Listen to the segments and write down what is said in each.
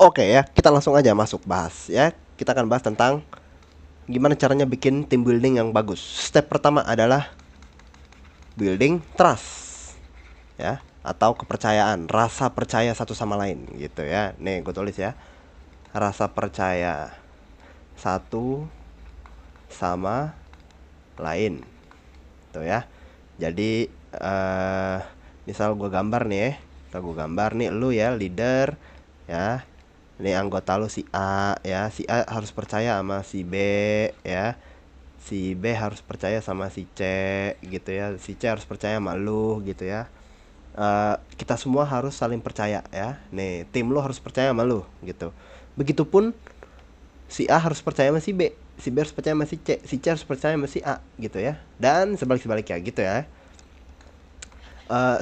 Oke ya, kita langsung aja masuk bahas ya. Kita akan bahas tentang gimana caranya bikin team building yang bagus. Step pertama adalah building trust ya, atau kepercayaan, rasa percaya satu sama lain gitu ya. Nih gue tulis ya, rasa percaya satu sama lain tuh ya. Jadi misal gue gambar nih ya, gue gambar nih lu ya leader ya, ini anggota lu si A ya, si A harus percaya sama si B ya, si B harus percaya sama si C gitu ya, si C harus percaya sama lu gitu ya. Kita semua harus saling percaya ya. Nih tim lu harus percaya sama lu gitu. Begitupun si A harus percaya sama si B harus percaya sama si C harus percaya sama si A gitu ya. Dan sebalik-sebaliknya gitu ya.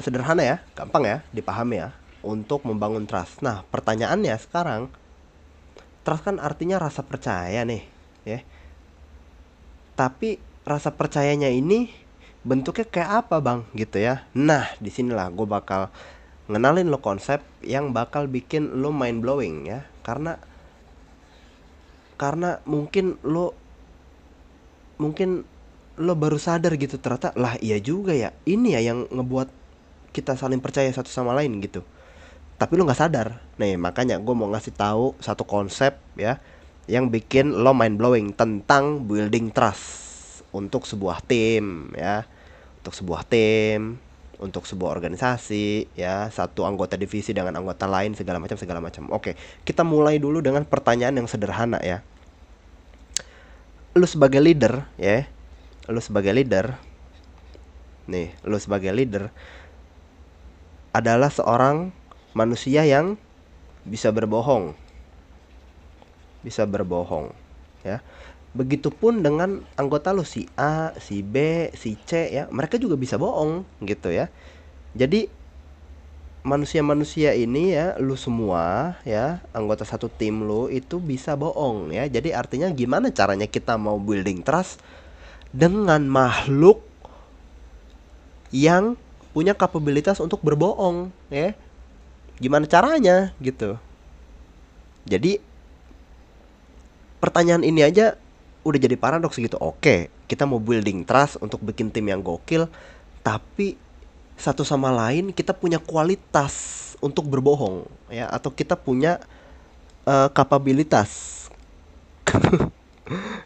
Sederhana ya, gampang ya, dipahami ya, untuk membangun trust. Nah, pertanyaannya sekarang, trust kan artinya rasa percaya nih, ya. Tapi rasa percayanya ini bentuknya kayak apa bang, gitu ya. Nah, disinilah gue bakal ngenalin lo konsep yang bakal bikin lo mind blowing ya. Karena mungkin lo baru sadar gitu, ternyata lah iya juga ya. Ini ya yang ngebuat kita saling percaya satu sama lain gitu. Tapi lo nggak sadar. Nih makanya gue mau ngasih tahu satu konsep ya yang bikin lo mind blowing tentang building trust untuk sebuah tim ya, untuk sebuah tim, untuk sebuah organisasi ya, satu anggota divisi dengan anggota lain segala macam segala macam. Oke, kita mulai dulu dengan pertanyaan yang sederhana ya. Lu sebagai leader ya, lu sebagai leader nih, lu sebagai leader adalah seorang manusia yang bisa berbohong, bisa berbohong ya. Begitupun dengan anggota lu si A, si B, si C ya, mereka juga bisa bohong gitu ya. Jadi manusia-manusia ini ya, lu semua ya, anggota satu tim lu itu bisa bohong ya. Jadi artinya gimana caranya kita mau building trust dengan makhluk yang punya kapabilitas untuk berbohong ya. Gimana caranya gitu. Jadi pertanyaan ini aja udah jadi paradoks gitu. Oke, kita mau building trust untuk bikin tim yang gokil, tapi satu sama lain kita punya kualitas untuk berbohong ya, atau kita punya kapabilitas.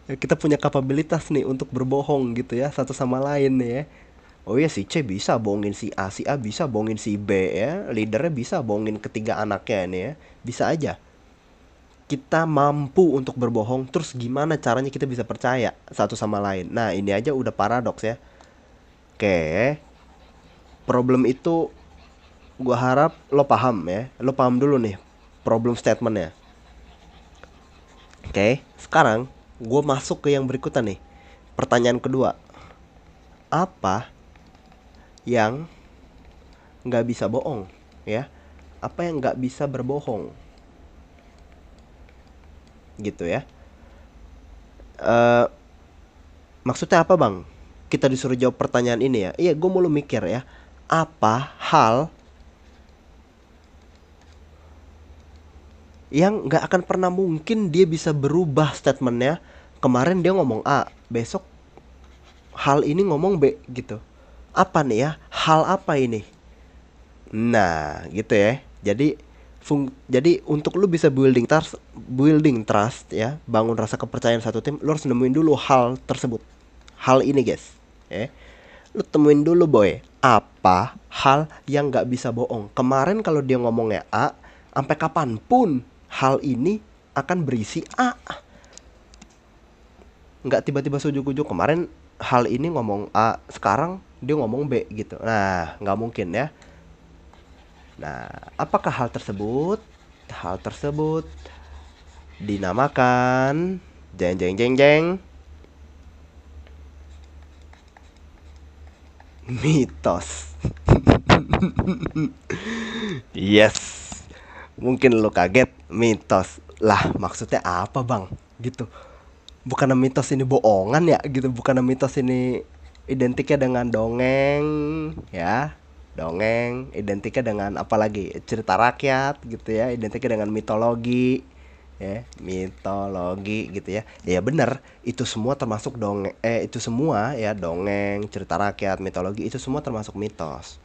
Kita punya kapabilitas nih untuk berbohong gitu ya satu sama lain nih ya. Oh ya, si C bisa bohongin si A bisa bohongin si B ya, leadernya bisa bohongin ketiga anaknya nih ya, bisa aja. Kita mampu untuk berbohong, terus gimana caranya kita bisa percaya satu sama lain? Nah ini aja udah paradoks ya. Oke, problem itu gua harap lo paham ya, lo paham dulu nih problem statementnya. Oke, sekarang gue masuk ke yang berikutnya nih. Pertanyaan kedua, apa yang nggak bisa bohong ya? Apa yang nggak bisa berbohong gitu ya? Maksudnya apa bang? Kita disuruh jawab pertanyaan ini ya? Iya, gue mau lo mikir ya. Apa hal yang nggak akan pernah mungkin dia bisa berubah statementnya? Kemarin dia ngomong A, besok hal ini ngomong B gitu. Apa nih ya? Hal apa ini? Nah, gitu ya. Jadi untuk lu bisa building trust ya, bangun rasa kepercayaan satu tim, lu harus nemuin dulu hal tersebut. Hal ini, guys. Ya. Lu temuin dulu, boy. Apa hal yang nggak bisa bohong? Kemarin kalau dia ngomongnya A, sampai kapanpun hal ini akan berisi A. Nggak tiba-tiba sujuk-ujuk. Kemarin hal ini ngomong A, sekarang dia ngomong B gitu. Nah, nggak mungkin ya. Nah, apakah hal tersebut? Hal tersebut dinamakan jeng jeng jeng jeng mitos. Yes. Mungkin lo kaget, mitos. Lah, maksudnya apa, Bang? Gitu. Bukan mitos ini bohongan ya gitu, bukan mitos ini identiknya dengan dongeng ya. Dongeng identiknya dengan apa lagi? Cerita rakyat gitu ya, identiknya dengan mitologi ya, mitologi gitu ya. Ya bener, itu semua termasuk dongeng, itu semua ya, dongeng, cerita rakyat, mitologi, itu semua termasuk mitos.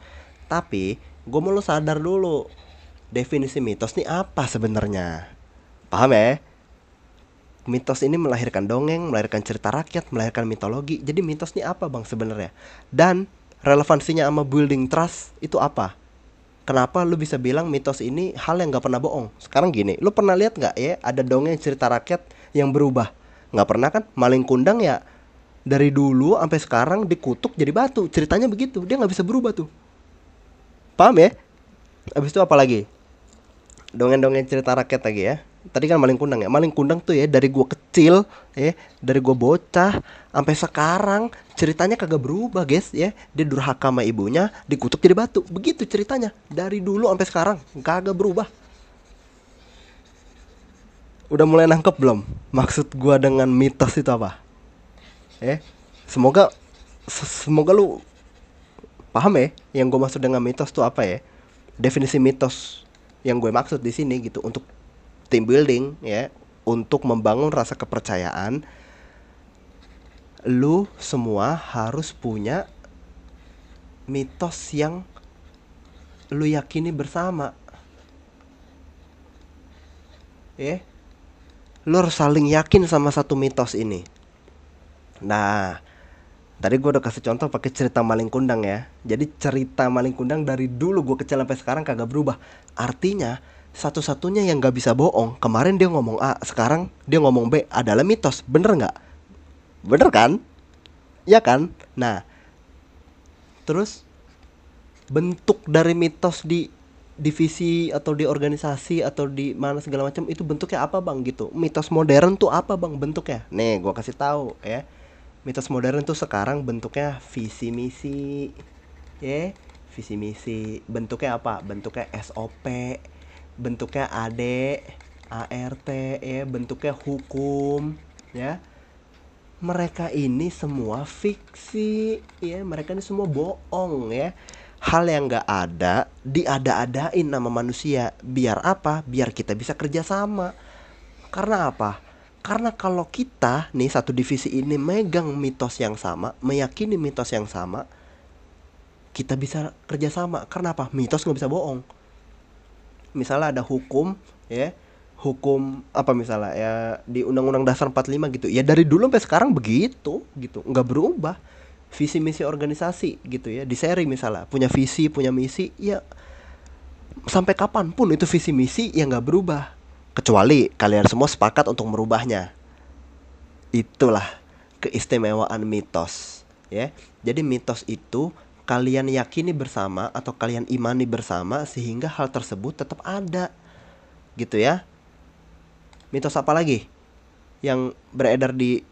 Tapi gue mau lo sadar dulu, definisi mitos nih apa sebenarnya? Paham ya? Mitos ini melahirkan dongeng, melahirkan cerita rakyat, melahirkan mitologi. Jadi mitos ini apa bang sebenarnya? Dan relevansinya sama building trust itu apa? Kenapa lu bisa bilang mitos ini hal yang nggak pernah bohong? Sekarang gini, lu pernah lihat nggak ya ada dongeng cerita rakyat yang berubah? Nggak pernah kan? Maling kundang ya dari dulu sampai sekarang dikutuk jadi batu. Ceritanya begitu, dia nggak bisa berubah tuh. Paham ya? Abis itu apa lagi? Dongeng-dongeng cerita rakyat lagi ya. Tadi kan maling kundang ya. Maling kundang tuh ya dari gua kecil ya, dari gua bocah sampai sekarang ceritanya kagak berubah, guys ya. Dia durhaka sama ibunya, dikutuk jadi batu. Begitu ceritanya. Dari dulu sampai sekarang kagak berubah. Udah mulai nangkep belum? Maksud gua dengan mitos itu apa? Ya. Semoga semoga lu paham ya yang gue maksud dengan mitos tuh apa ya, definisi mitos yang gue maksud di sini gitu, untuk team building ya, untuk membangun rasa kepercayaan. Lu semua harus punya mitos yang lu yakini bersama ya. Lu harus saling yakin sama satu mitos ini. Nah, tadi gue udah kasih contoh pakai cerita maling kundang ya. Jadi cerita maling kundang dari dulu gue kecil sampai sekarang kagak berubah. Artinya satu-satunya yang gak bisa bohong, kemarin dia ngomong A, sekarang dia ngomong B, adalah mitos. Bener nggak? Bener kan? Ya kan? Nah, terus bentuk dari mitos di divisi atau di organisasi atau di mana segala macam itu bentuknya apa bang gitu? Mitos modern tuh apa bang bentuknya? Nih gue kasih tahu ya. Mitos modern tuh sekarang bentuknya visi misi ya, visi misi. Bentuknya apa? Bentuknya SOP, bentuknya AD, ART ya, bentuknya hukum ya. Mereka ini semua fiksi ya, mereka ini semua bohong ya. Hal yang nggak ada diada-adain nama manusia, biar apa? Biar kita bisa kerja sama. Karena apa? Karena kalau kita nih satu divisi ini megang mitos yang sama, meyakini mitos yang sama, kita bisa kerjasama. Karena apa? Mitos nggak bisa bohong. Misalnya ada hukum ya, hukum apa misalnya ya, di Undang-Undang Dasar 45 gitu ya, dari dulu sampai sekarang begitu gitu, nggak berubah. Visi misi organisasi gitu ya, di seri misalnya punya visi punya misi ya, sampai kapanpun itu visi misi yang nggak berubah, kecuali kalian semua sepakat untuk merubahnya. Itulah keistimewaan mitos ya. Jadi mitos itu kalian yakini bersama atau kalian imani bersama sehingga hal tersebut tetap ada gitu ya. Mitos apa lagi yang beredar di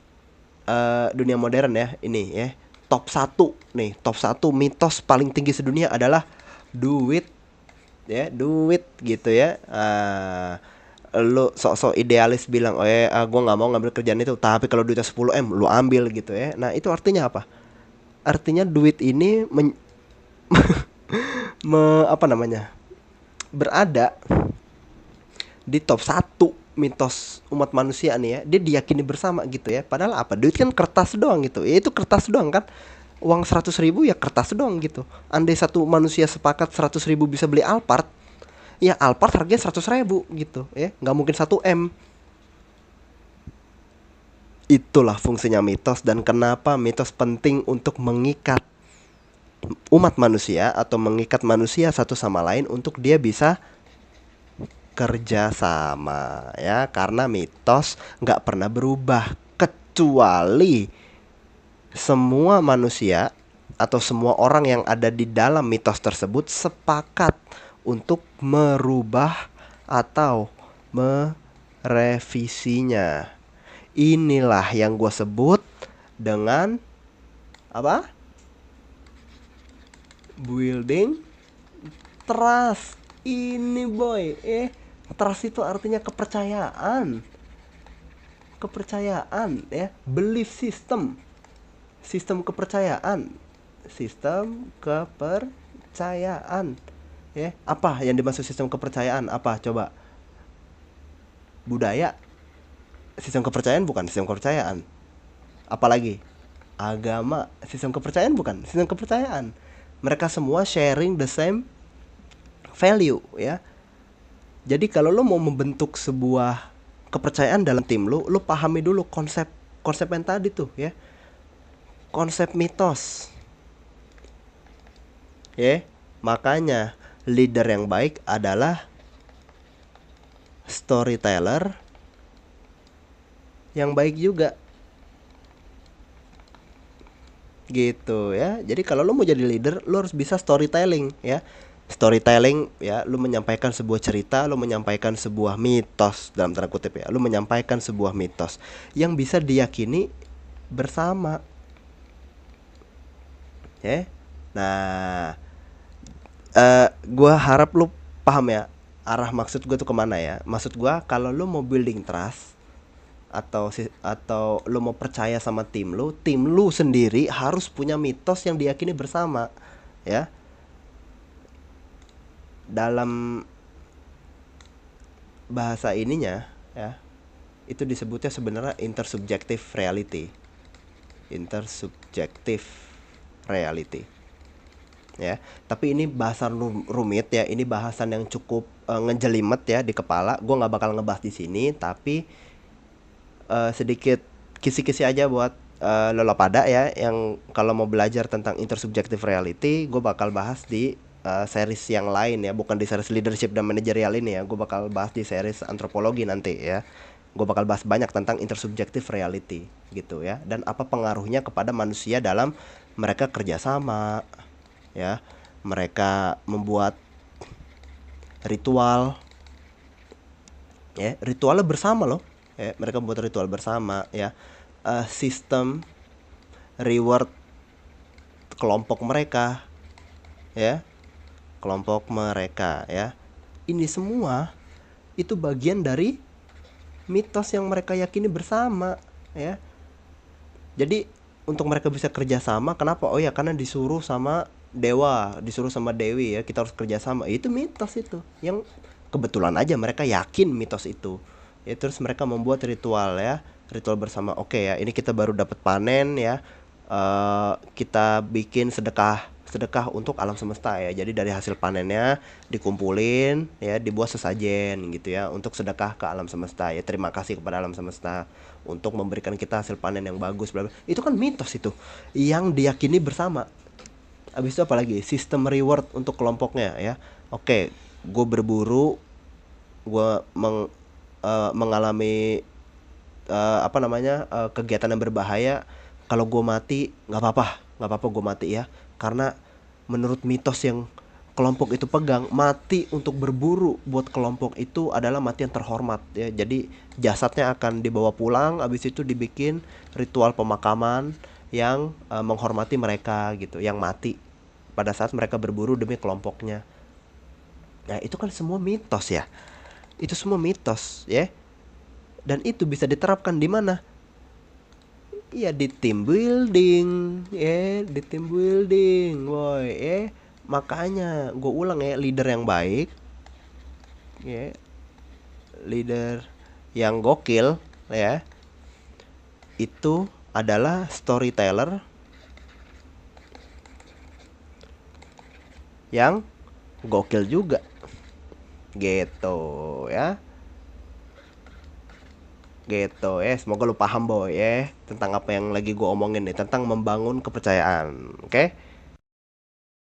dunia modern ya ini ya? Top satu nih, top satu mitos paling tinggi sedunia adalah duit ya, duit gitu ya. Lu sok-sok idealis bilang, oh ya, gue nggak mau ngambil kerjaan itu, tapi kalau duitnya 10 m lu ambil gitu ya. Nah itu artinya apa? Artinya duit ini apa namanya, berada di top satu mitos umat manusia nih ya. Dia diyakini bersama gitu ya. Padahal apa? Duit kan kertas doang gitu. Ya itu kertas doang kan. Uang 100.000 ya kertas doang gitu. Andai satu manusia sepakat 100.000 bisa beli Alphard, ya Alphard harganya 100.000 gitu ya. Nggak mungkin 1 m. Itulah fungsinya mitos dan kenapa mitos penting untuk mengikat umat manusia atau mengikat manusia satu sama lain untuk dia bisa kerja sama ya, karena mitos nggak pernah berubah kecuali semua manusia atau semua orang yang ada di dalam mitos tersebut sepakat untuk merubah atau merevisinya. Inilah yang gue sebut dengan apa? Building trust. Ini boy, trust itu artinya kepercayaan. Kepercayaan ya, belief system. Sistem kepercayaan. Sistem kepercayaan. kepercayaan. Ya, apa yang dimaksud sistem kepercayaan? Apa coba? Budaya, sistem kepercayaan bukan sistem kepercayaan. Apalagi? Agama, sistem kepercayaan bukan sistem kepercayaan. Mereka semua sharing the same value ya. Jadi kalau lo mau membentuk sebuah kepercayaan dalam tim lo pahami dulu konsep konsep yang tadi tuh ya. Konsep mitos. Ya. Makanya leader yang baik adalah storyteller yang baik juga. Gitu ya. Jadi kalau lo mau jadi leader, lo harus bisa storytelling ya. Storytelling ya, lo menyampaikan sebuah cerita, lo menyampaikan sebuah mitos dalam tanda kutip ya. Lo menyampaikan sebuah mitos yang bisa diyakini bersama. Ya. Nah, gua harap lo paham ya arah maksud gue tuh kemana ya. Maksud gua kalau lo mau building trust atau lo mau percaya sama tim lu sendiri harus punya mitos yang diyakini bersama ya. Dalam bahasa ininya ya, itu disebutnya sebenarnya intersubjective reality. Intersubjective reality ya. Tapi ini bahasa rumit ya, ini bahasan yang cukup ngejelimet ya di kepala. Gue nggak bakal ngebahas di sini, tapi sedikit kisi-kisi aja buat lo pada ya, yang kalau mau belajar tentang intersubjective reality, gue bakal bahas di series yang lain ya, bukan di series leadership dan manajerial ini ya. Gue bakal bahas di series antropologi nanti ya. Gue bakal bahas banyak tentang intersubjective reality gitu ya, dan apa pengaruhnya kepada manusia dalam mereka kerjasama ya, mereka membuat ritual ya, ritualnya bersama loh ya, mereka membuat ritual bersama ya. Sistem reward kelompok mereka ya, kelompok mereka ya. Ini semua itu bagian dari mitos yang mereka yakini bersama ya. Jadi untuk mereka bisa kerjasama, kenapa? Oh ya, karena disuruh sama dewa, disuruh sama dewi ya, kita harus kerjasama. Itu mitos itu yang kebetulan aja mereka yakin mitos itu ya. Terus mereka membuat ritual ya, ritual bersama. Oke ya, ini kita baru dapat panen ya, kita bikin sedekah sedekah untuk alam semesta ya. Jadi dari hasil panennya dikumpulin ya, dibuat sesajen gitu ya, untuk sedekah ke alam semesta ya. Terima kasih kepada alam semesta untuk memberikan kita hasil panen yang bagus bla bla. Itu kan mitos itu yang diyakini bersama. Habis itu apalagi sistem reward untuk kelompoknya ya. Oke, gue berburu, gue mengalami kegiatan yang berbahaya. Kalau gue mati nggak apa-apa gue mati ya, karena menurut mitos yang kelompok itu pegang, mati untuk berburu buat kelompok itu adalah mati yang terhormat ya. Jadi jasadnya akan dibawa pulang, habis itu dibikin ritual pemakaman yang menghormati mereka gitu, yang mati pada saat mereka berburu demi kelompoknya. Nah itu kan semua mitos ya, itu semua mitos ya. Dan itu bisa diterapkan di mana? Iya, di team building ya, di team building boy ya. Makanya gue ulang ya, leader yang baik ya, leader yang gokil ya, itu adalah storyteller yang gokil juga gitu ya. Gitu ya, semoga lu paham boy ya tentang apa yang lagi gue omongin nih, tentang membangun kepercayaan. Oke.